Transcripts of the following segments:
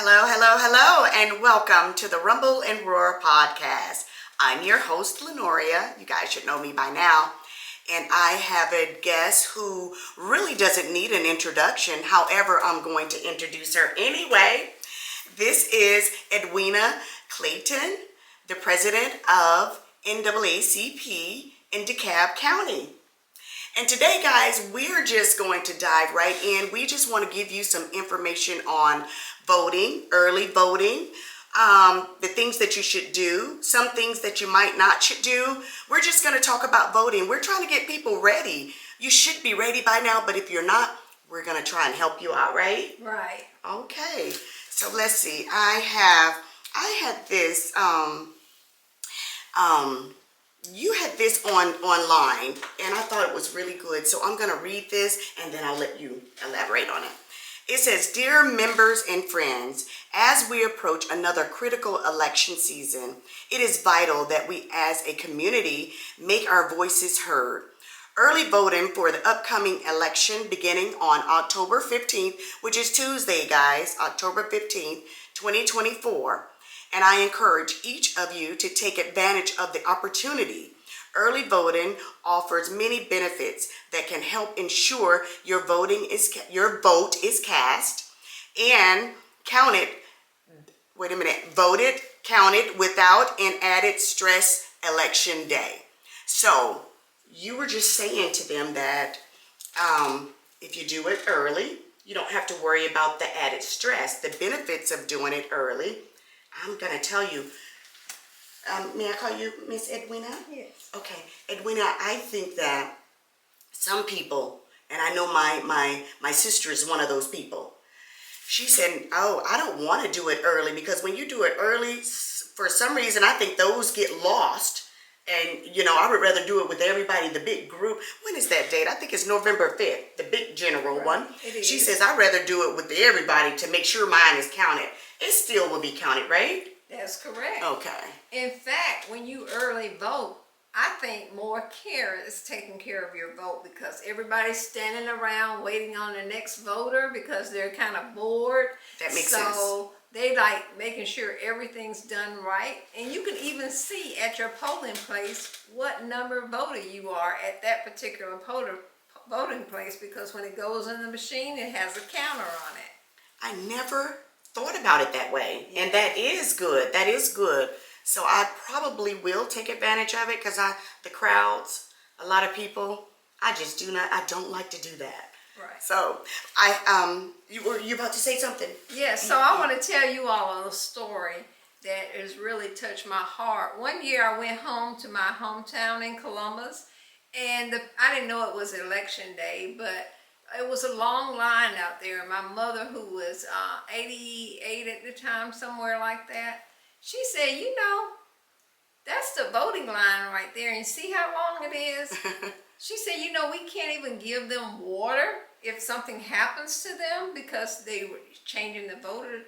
Hello, hello, hello, and welcome to the Rumble and Roar podcast. I'm your host, Lenoria. You guys should know me by now. And I have a guest who really doesn't need an introduction. However, I'm going to introduce her anyway. This is Edwina Clanton, the president of NAACP in DeKalb County. And today, guys, we're just going to dive right in. We just want to give you some information on voting, early voting, the things that you should do, some things that you might not should do. We're just going to talk about voting. We're trying to get people ready. You should be ready by now, but if you're not, we're going to try and help you out, right? Right. Okay. So let's see. I had this, you had this online, and I thought it was really good. So I'm going to read this, and then I'll let you elaborate on it. It says, "Dear members and friends, as we approach another critical election season, it is vital that we as a community make our voices heard. Early voting for the upcoming election beginning on October 15th, which is Tuesday, guys, October 15th, 2024. And I encourage each of you to take advantage of the opportunity. Early voting offers many benefits that can help ensure your vote is cast and counted. Voted, counted without an added stress election day." So you were just saying to them that if you do it early, you don't have to worry about the added stress. The benefits of doing it early. I'm going to tell you, may I call you Miss Edwina? Yes. Okay, Edwina, I think that some people, and I know my sister is one of those people. She said, "Oh, I don't want to do it early because when you do it early, for some reason, I think those get lost. And, I would rather do it with everybody, the big group." When is that date? I think it's November 5th, the big general one. It is. She says, "I'd rather do it with everybody to make sure mine is counted." It still will be counted, right? That's correct. Okay. In fact, when you early vote, I think more care is taking care of your vote because everybody's standing around waiting on the next voter because they're kind of bored. That makes sense. So they like making sure everything's done right. And you can even see at your polling place what number voter you are at that particular voting place because when it goes in the machine, it has a counter on it. I never thought about it that way, and that is good. That is good. So I probably will take advantage of it because the crowds, a lot of people, I don't like to do that. Right. So you about to say something? Yes. So I want to tell you all a story that has really touched my heart. One year I went home to my hometown in Columbus, and I didn't know it was election day, but it was a long line out there. My mother, who was 88 at the time, somewhere like that, she said, "That's the voting line right there, and see how long it is?" She said, "We can't even give them water if something happens to them because they were changing the voter,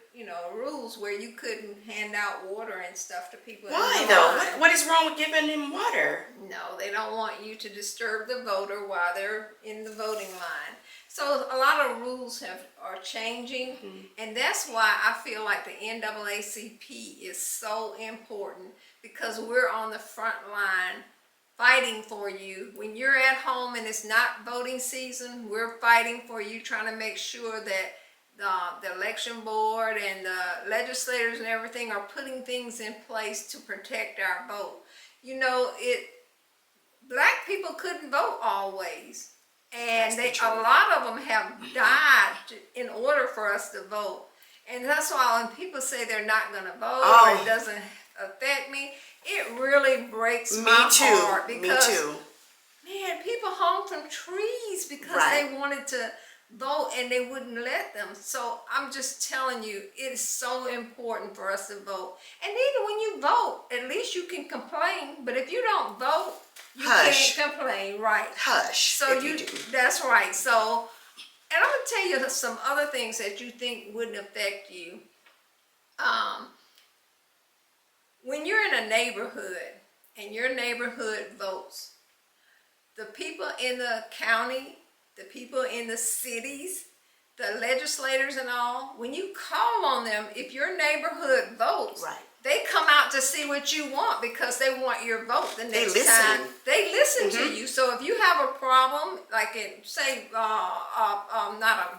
rules where you couldn't hand out water and stuff to people." Why though? What is wrong with giving them water? No, they don't want you to disturb the voter while they're in the voting line. So a lot of rules are changing, and that's why I feel like the NAACP is so important because we're on the front line fighting for you. When you're at home and it's not voting season, we're fighting for you, trying to make sure that the election board and the legislators and everything are putting things in place to protect our vote. Black people couldn't vote always. And a lot of them have died in order for us to vote. And that's why when people say they're not going to vote or it doesn't affect me, it really breaks my heart. Because, me too. Man, people hung from trees because they wanted to vote and they wouldn't let them. So I'm just telling you, it is so important for us to vote. And then when you vote, at least you can complain. But if you don't vote, you can't complain, right? Hush. So you do. That's right. So, and I'm gonna tell you some other things that you think wouldn't affect you. When you're in a neighborhood and your neighborhood votes, the people in the county, the people in the cities, the legislators and all, when you call on them, if your neighborhood votes, Right. they come out to see what you want because they want your vote the next listen. time. They listen to you. So if you have a problem, like say, not a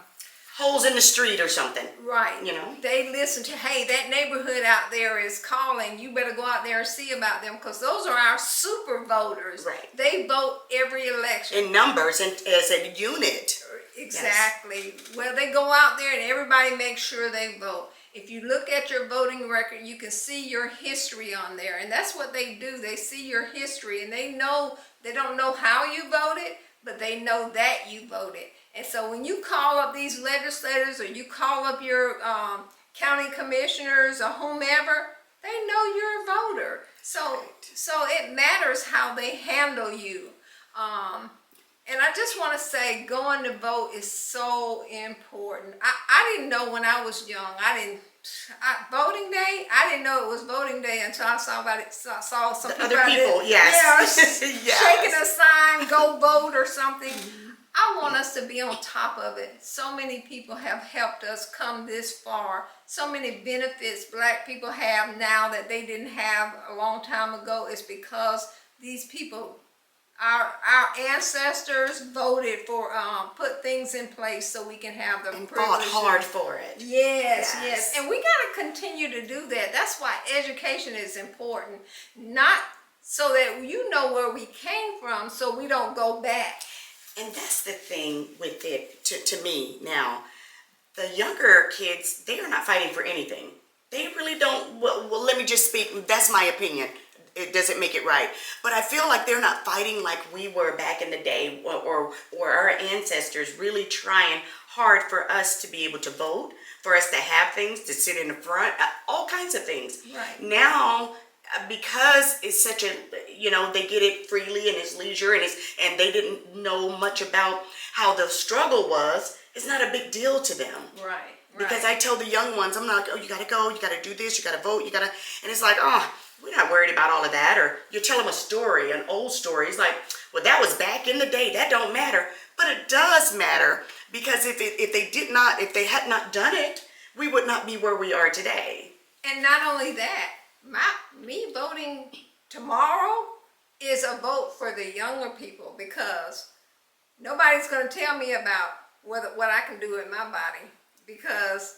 Holes in the street or something. right, You know? they listen to, hey, that neighborhood out there is calling. You better go out there and see about them because those are our super voters. Right. They vote every election. In numbers and as a unit. Exactly. Yes. Well, they go out there and everybody makes sure they vote. If you look at your voting record, you can see your history on there. And that's what they do. They see your history and they don't know how you voted, but they know that you voted. And so when you call up these legislators or you call up your county commissioners or whomever, they know you're a voter. So it matters how they handle you. And I just want to say going to vote is so important. I didn't know when I was young. Voting day, I didn't know it was voting day until I saw some people other people, yes. yes. Shaking a sign, go vote or something. I want us to be on top of it. So many people have helped us come this far. So many benefits Black people have now that they didn't have a long time ago. It's because these people, our ancestors voted for, put things in place so we can have the And privilege. fought hard for it. Yes. And we got to continue to do that. That's why education is important. Not so that you know where we came from so we don't go back. And that's the thing with it, to me now. The younger kids, they are not fighting for anything. They really don't, well, let me just speak, that's my opinion. It doesn't make it right. But I feel like they're not fighting like we were back in the day, or our ancestors really trying hard for us to be able to vote, for us to have things, to sit in the front, all kinds of things. Right. Now, because it's such a, they get it freely and it's leisure and they didn't know much about how the struggle was, it's not a big deal to them. Right. Because I tell the young ones, I'm like, oh, you gotta go, you gotta do this, you gotta vote, and it's like, oh, we're not worried about all of that. Or you tell them a story, an old story. It's like, well, that was back in the day, that don't matter. But it does matter, because if they had not done it, we would not be where we are today. And not only that, me voting tomorrow is a vote for the younger people, because nobody's going to tell me about what I can do in my body, because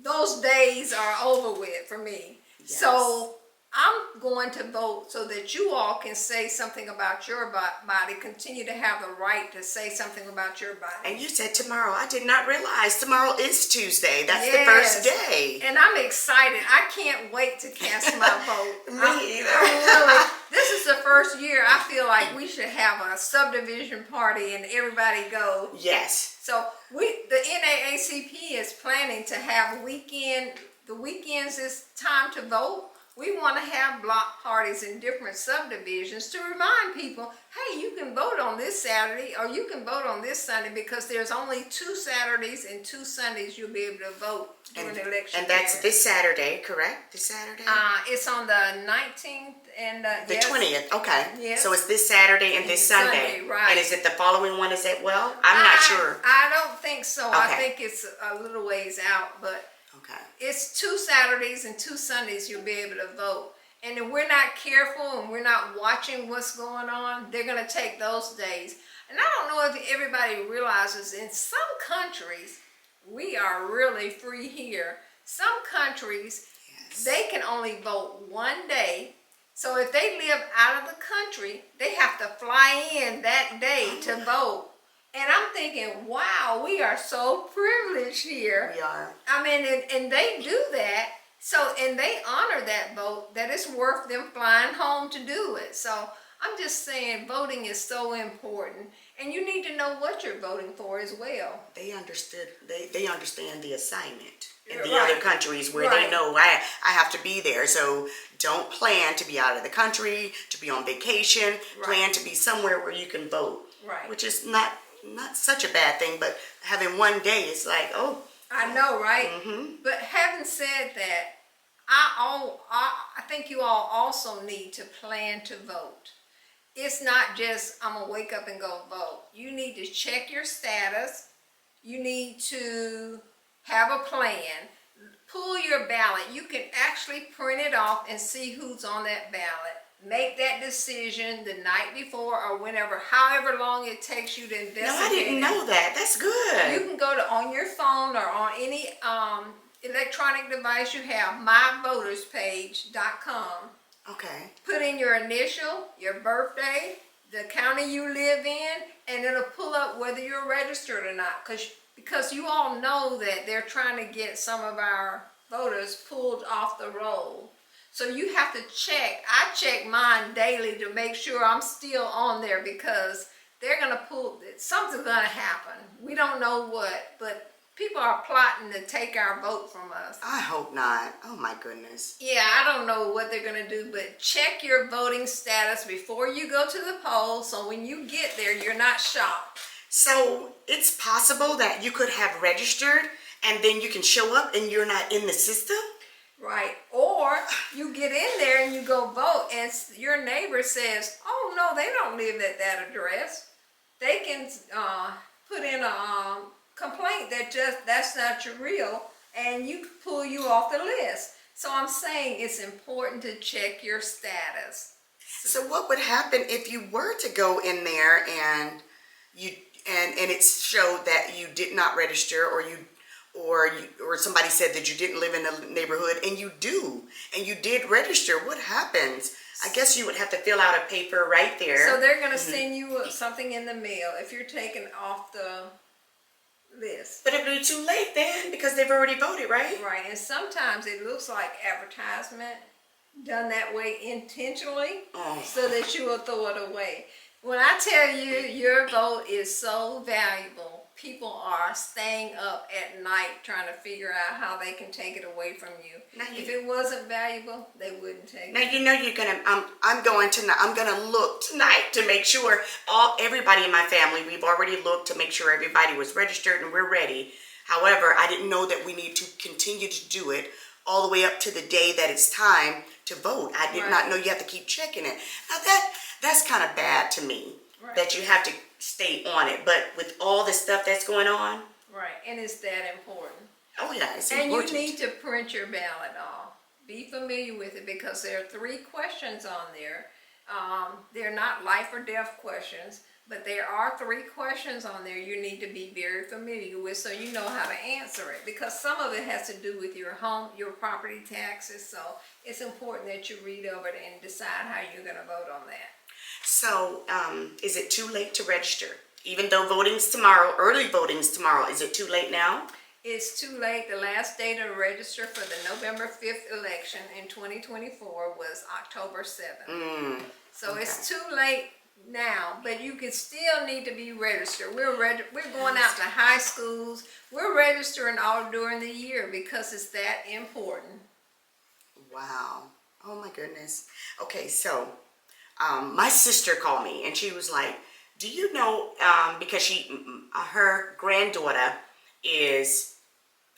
those days are over with for me. Yes. So I'm going to vote so that you all can say something about your body, continue to have the right to say something about your body. And you said tomorrow. I did not realize tomorrow is Tuesday. That's yes. the first day. And I'm excited. I can't wait to cast my vote. Me either. Really, this is the first year I feel like we should have a subdivision party and everybody go. Yes. So the NAACP is planning to have the weekends is time to vote. We want to have block parties in different subdivisions to remind people, hey, you can vote on this Saturday or you can vote on this Sunday, because there's only 2 Saturdays and 2 Sundays you'll be able to vote during the election. And that's this Saturday, correct? This Saturday? It's on the 19th and the 20th. Okay. Yes. So it's this Saturday and this Sunday. Right. And is it the following one as well? I'm not sure. I don't think so. Okay. I think it's a little ways out, but okay. It's 2 Saturdays and 2 Sundays you'll be able to vote. And if we're not careful and we're not watching what's going on, they're going to take those days. And I don't know if everybody realizes, in some countries, we are really free here. Some countries, yes, they can only vote one day. So if they live out of the country, they have to fly in that day to vote. And I'm thinking, wow, we are so privileged here. We are. I mean, and they do that. So, and they honor that vote, that it's worth them flying home to do it. So I'm just saying voting is so important. And you need to know what you're voting for as well. They understand the assignment in the right. other countries where right. they know I have to be there. So don't plan to be out of the country, to be on vacation. Right. Plan to be somewhere where you can vote. Right. Which is not such a bad thing, but having one day is like, oh. I know, right? Mm-hmm. But having said that, I think you all also need to plan to vote. It's not just, I'm going to wake up and go vote. You need to check your status. you need to have a plan. Pull your ballot. You can actually print it off and see who's on that ballot. Make that decision the night before or whenever, however long it takes you to investigate. No, I didn't know that. That's good. You can go to on your phone or on any electronic device you have, myvoterspage.com. Okay. Put in your initial, your birthday, the county you live in, and it'll pull up whether you're registered or not. Because you all know that they're trying to get some of our voters pulled off the roll. So you have to check. I check mine daily to make sure I'm still on there, because they're going to pull, something's going to happen. We don't know what, but people are plotting to take our vote from us. I hope not. Oh my goodness. Yeah, I don't know what they're going to do, but check your voting status before you go to the poll, so when you get there, you're not shocked. So it's possible that you could have registered and then you can show up and you're not in the system? Right. Or you get in there and you go vote and your neighbor says, oh no, they don't live at that address. They can put in a complaint that that's not your real, and you pull you off the list. So I'm saying it's important to check your status. So what would happen if you were to go in there and you and it showed that you did not register, or somebody said that you didn't live in the neighborhood and you do, and you did register? What happens? I guess you would have to fill out a paper right there. So they're going to send you something in the mail if you're taken off the list. But it would be too late then, because they've already voted, right? Right, and sometimes it looks like advertisement done that way intentionally, so that you will throw it away. When I tell you your vote is so valuable, people are staying up at night trying to figure out how they can take it away from you. If it wasn't valuable, they wouldn't take it. Now you know you're gonna. I'm gonna look tonight to make sure everybody in my family. We've already looked to make sure everybody was registered and we're ready. However, I didn't know that we need to continue to do it all the way up to the day that it's time to vote. I did not know you have to keep checking it. Now that's kind of bad to me, that you have to stay on it. But with all the stuff that's going on, right, and it's that important. Oh yeah, it's and important. And you need to print your ballot off. Be familiar with it, because there are 3 questions on there. They're not life or death questions, but there are 3 questions on there you need to be very familiar with, so you know how to answer it. Because some of it has to do with your home, your property taxes, so it's important that you read over it and decide how you're going to vote on that. So, is it too late to register? Even though voting's tomorrow, early voting's tomorrow, is it too late now? It's too late. The last day to register for the November 5th election in 2024 was October 7th. So it's too late now, but you can still need to be registered. We're going out to high schools. We're registering all during the year because it's that important. Wow. Oh my goodness. Okay, so my sister called me and she was like, do you know, because her granddaughter is,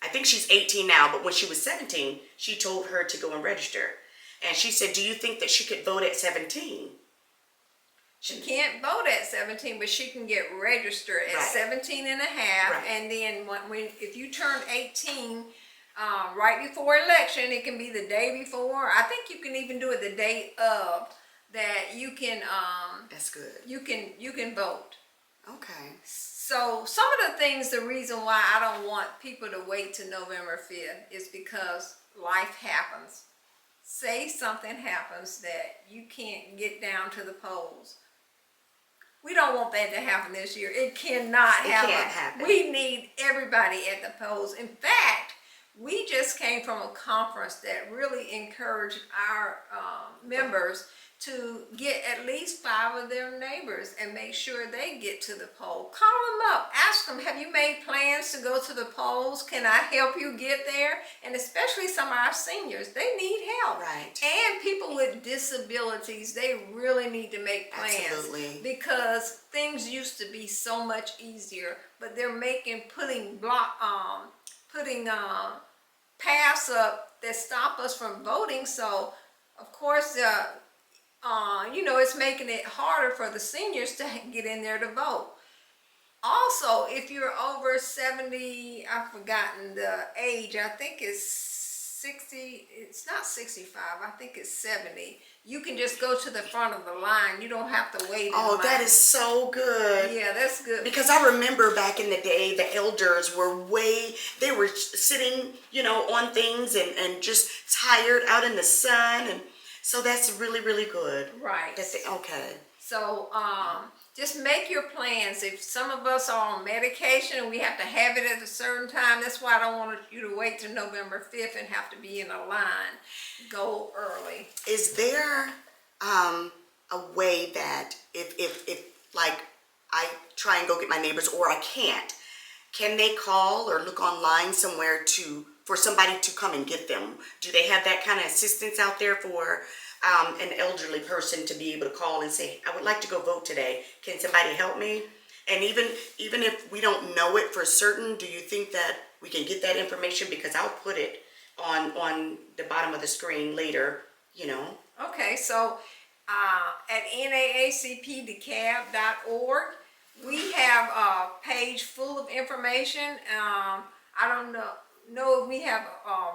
I think she's 18 now, but when she was 17, she told her to go and register. And she said, do you think that she could vote at 17? She can't vote at 17, but she can get registered at 17 and a half. And then if you turn 18 right before election, it can be the day before. I think you can even do it the day of, that you can that's good. You can vote. Okay. So some of the things, the reason why I don't want people to wait till November 5th is because life happens. Say something happens that you can't get down to the polls. We don't want that to happen this year. It cannot happen. It can't happen. We need everybody at the polls. In fact, we just came from a conference that really encouraged our members to get at least 5 of their neighbors and make sure they get to the poll. Call them up. Ask them, have you made plans to go to the polls? Can I help you get there? And especially some of our seniors, they need help. Right. And people with disabilities, they really need to make plans. Absolutely. Because things used to be so much easier, but they're putting paths up that stop us from voting. So, of course, it's making it harder for the seniors to get in there to vote. Also, if you're over 70, I've forgotten the age, I think it's 60, it's not 65, I think it's 70. You can just go to the front of the line. You don't have to wait in line. Oh, that is so good. Yeah, that's good. Because I remember back in the day, the elders were they were sitting, on things and just tired out in the sun. And so that's really, really good. Right. Okay. So, just make your plans. If some of us are on medication and we have to have it at a certain time, that's why I don't want you to wait till November 5th and have to be in a line. Go early. Is there a way that if like I try and go get my neighbors or I can't, can they call or look online somewhere for somebody to come and get them? Do they have that kind of assistance out there for an elderly person to be able to call and say, I would like to go vote today. Can somebody help me? And even if we don't know it for certain, do you think that we can get that information? Because I'll put it on the bottom of the screen later, Okay, so at NAACP DeKalb.org, we have a page full of information. I don't know if we have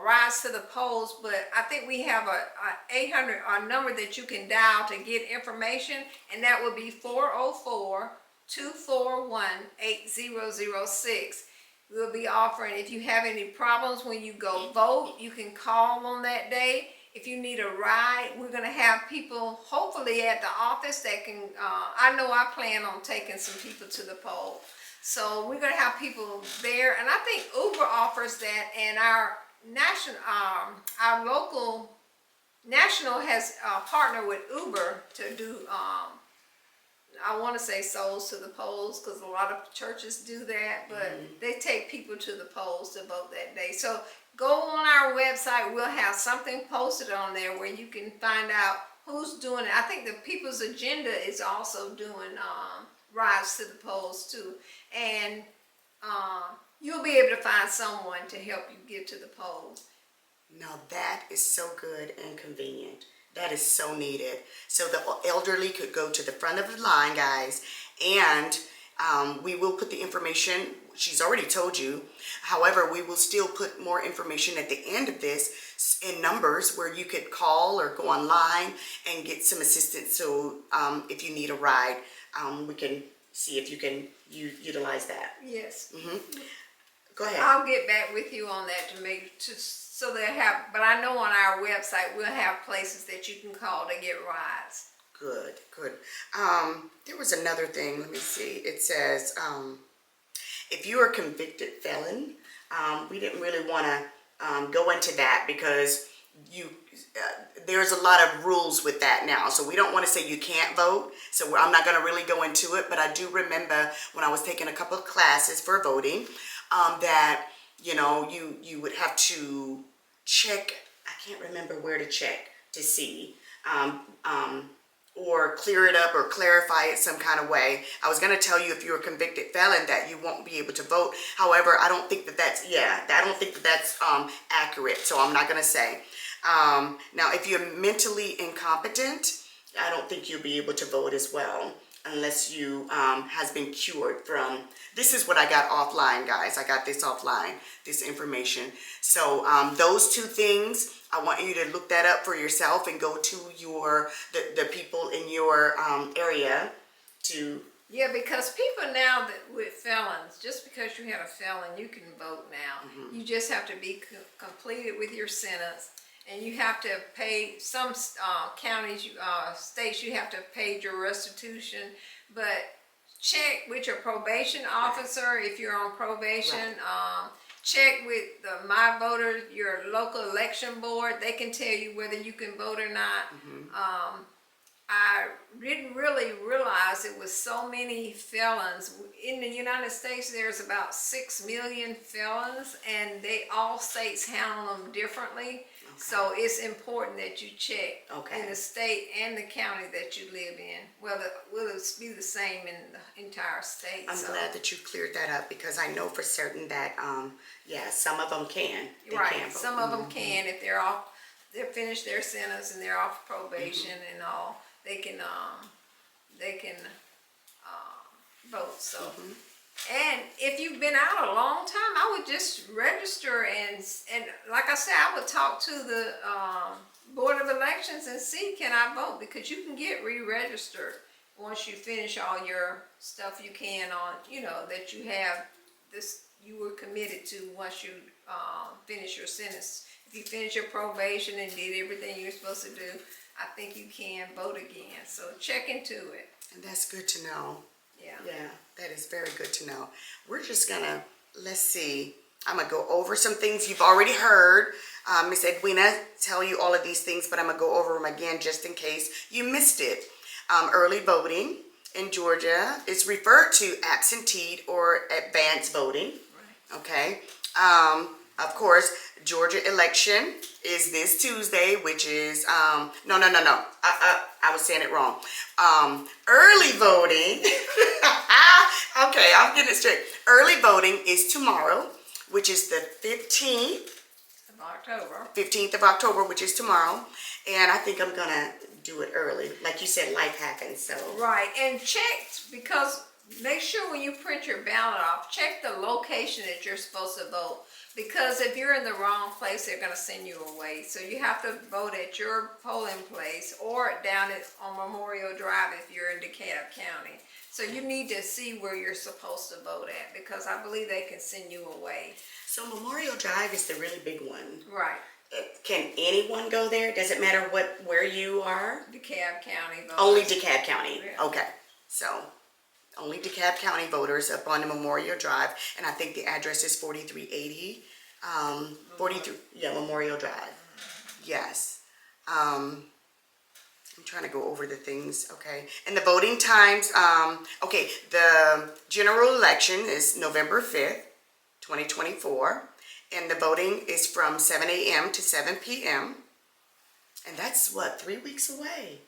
rides to the polls, but I think we have a 800 number that you can dial to get information, and that would be 404-241-8006. We'll be offering, if you have any problems when you go vote, you can call on that day. If you need a ride, we're going to have people hopefully at the office that can, I know I plan on taking some people to the poll. So we're going to have people there, and I think Uber offers that, and our local national has partnered with Uber to do, I want to say souls to the polls, because a lot of churches do that, but they take people to the polls to vote that day. So go on our website. We'll have something posted on there where you can find out who's doing it. I think the People's Agenda is also doing rides to the polls too, and you'll be able to find someone to help you get to the polls. Now that is so good and convenient. That is so needed. So the elderly could go to the front of the line, guys, and we will put the information. She's already told you. However, we will still put more information at the end of this in numbers where you could call or go online and get some assistance. So if you need a ride, we can see if you can utilize that. Yes. Go ahead. I'll get back with you on that so they have. But I know on our website we'll have places that you can call to get rides. Good. There was another thing. Let me see. It says if you are a convicted felon, we didn't really want to go into that because there's a lot of rules with that now. So we don't want to say you can't vote. So I'm not going to really go into it. But I do remember when I was taking a couple of classes for voting that you would have to check. I can't remember where to check to see. Or clear it up or clarify it some kind of way. I was going to tell you if you're a convicted felon that you won't be able to vote. However, I don't think that's accurate. So I'm not going to say. Now, if you're mentally incompetent, I don't think you'll be able to vote as well unless you has been cured from. This is what I got offline, guys. I got this offline, this information. So those two things, I want you to look that up for yourself and go to the people in your area to. Yeah, because people now with felons, just because you had a felon, you can vote now. You just have to be completed with your sentence, and you have to pay some counties, states. You have to pay your restitution, but check with your probation officer if you're on probation. Check with the My Voter, your local election board. They can tell you whether you can vote or not. I didn't really realize it was so many felons. In the United States, there's about 6 million felons, and all states handle them differently. So it's important that you check in the state and the county that you live in. Will it be the same in the entire state? I'm glad that you cleared that up because I know for certain that some of them can. They can vote. Some of them can if they're finished their sentence and they're off probation and all. They can vote. So And if you've been out a long time, I would just register and like I said, I would talk to the Board of Elections and see, can I vote? Because you can get re-registered once you finish all your stuff you can on, that you have this, you were committed to once you finish your sentence. If you finish your probation and did everything you're supposed to do, I think you can vote again. So check into it. And that's good to know. Yeah. Yeah, that is very good to know. We're just gonna, let's see, I'm gonna go over some things you've already heard. Miss Edwina tell you all of these things, but I'm gonna go over them again just in case you missed it. Early voting in Georgia is referred to absentee or advance voting. Right. Okay. Of course, Georgia election is this Tuesday, which is no. I was saying it wrong. Early voting. Okay, I'm getting it straight. Early voting is tomorrow, which is the 15th Of October. 15th of October, which is tomorrow. And I think I'm gonna do it early. Like you said, life happens, so. Right, and check, because make sure when you print your ballot off, check the location that you're supposed to vote. Because if you're in the wrong place, they're gonna send you away. So you have to vote at your polling place or down on Memorial Drive if you're in DeKalb County. So you need to see where you're supposed to vote at, because I believe they can send you away. So Memorial Drive is the really big one. Right. Can anyone go there? Does it matter where you are? DeKalb County voters. Only DeKalb County. Yeah. Okay. So only DeKalb County voters up on the Memorial Drive, and I think the address is 4380. 43. Yeah, Memorial Drive. Yes. I'm trying to go over the things. Okay. And the voting times. Okay. The general election is November 5th, 2024. And the voting is from 7 a.m. to 7 p.m. And that's what, 3 weeks away.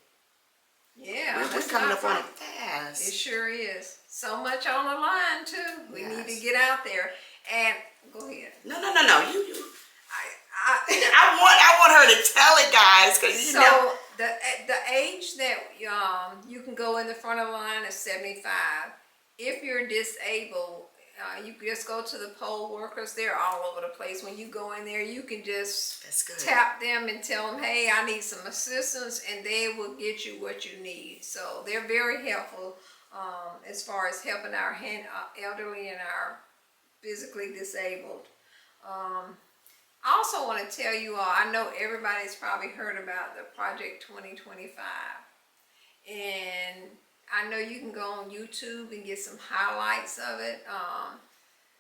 Yeah, We're coming up on it fast. It sure is. So much on the line too. We Yes. need to get out there. And go ahead. No. You. I want her to tell it, guys, because you So know. the age that you can go in the front of the line is 75. If you're disabled, you just go to the poll workers. They're all over the place. When you go in there, you can just That's good. tap them and tell them, hey, I need some assistance, and they will get you what you need. So they're very helpful as far as helping our elderly and our physically disabled. I also want to tell you all, I know everybody's probably heard about the Project 2025. And I know you can go on YouTube and get some highlights of it,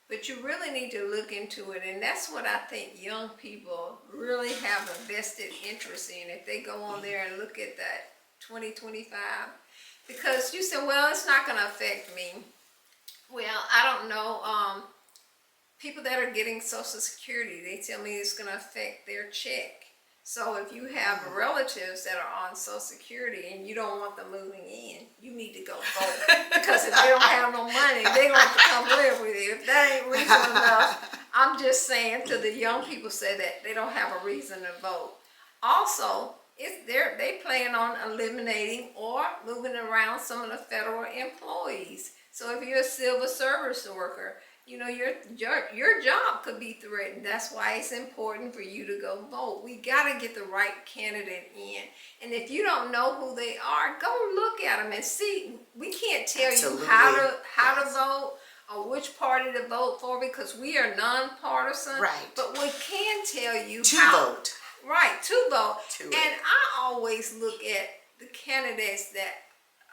but you really need to look into it, and that's what I think young people really have a vested interest in, if they go on there and look at that 2025, because you said, well, it's not going to affect me. Well, I don't know. People that are getting Social Security, they tell me it's going to affect their check. So if you have relatives that are on Social Security and you don't want them moving in, you need to go vote. Because if they don't have no money, they're going to have to come live with you. If that ain't reason enough, I'm just saying to the young people, say that they don't have a reason to vote. Also, they plan on eliminating or moving around some of the federal employees. So if you're a civil service worker, you know, your job could be threatened. That's why it's important for you to go vote. We got to get the right candidate in. And if you don't know who they are, go look at them and see. We can't tell Absolutely. you how to vote or which party to vote for, because we are nonpartisan. Right. But we can tell you To vote. Right, to vote. To and it. I always look at the candidates that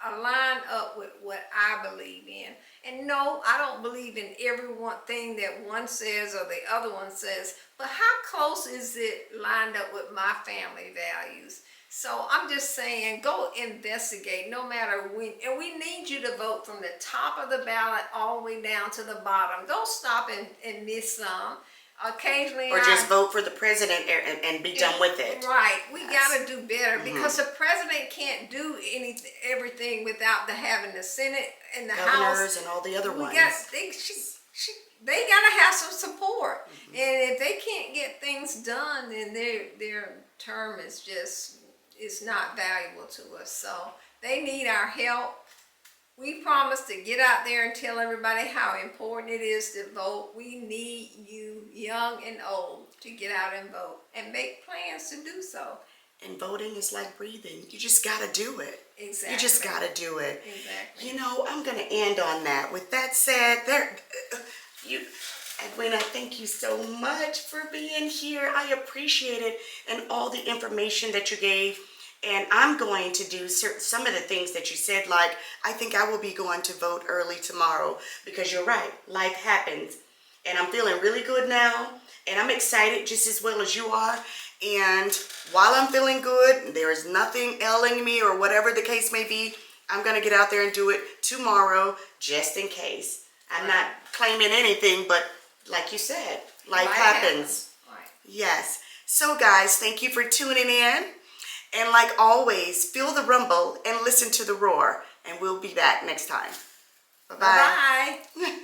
align up with what I believe in. And no, I don't believe in every one thing that one says or the other one says, but how close is it lined up with my family values? So I'm just saying, go investigate no matter when. And we need you to vote from the top of the ballot all the way down to the bottom. Don't stop and miss some. Occasionally, Or just vote for the president and be done with it. Right, we Yes. got to do better, because the president can't do everything without having the Senate and the Governors House. and all the other ones. They got to have some support, and if they can't get things done, then their term is not valuable to us. So they need our help. We promise to get out there and tell everybody how important it is to vote. We need you, young and old, to get out and vote and make plans to do so. And voting is like breathing. You just got to do it. Exactly. You just got to do it. Exactly. You know, I'm going to end on that. With that said, Edwina, thank you so much for being here. I appreciate it and all the information that you gave. And I'm going to do some of the things that you said, like I think I will be going to vote early tomorrow because you're right, life happens. And I'm feeling really good now, and I'm excited just as well as you are. And while I'm feeling good, there is nothing ailing me or whatever the case may be, I'm going to get out there and do it tomorrow just in case. I'm not claiming anything, but like you said, life happens. Right. Yes. So guys, thank you for tuning in. And like always, feel the rumble and listen to the roar. And we'll be back next time. Bye-bye. Bye-bye.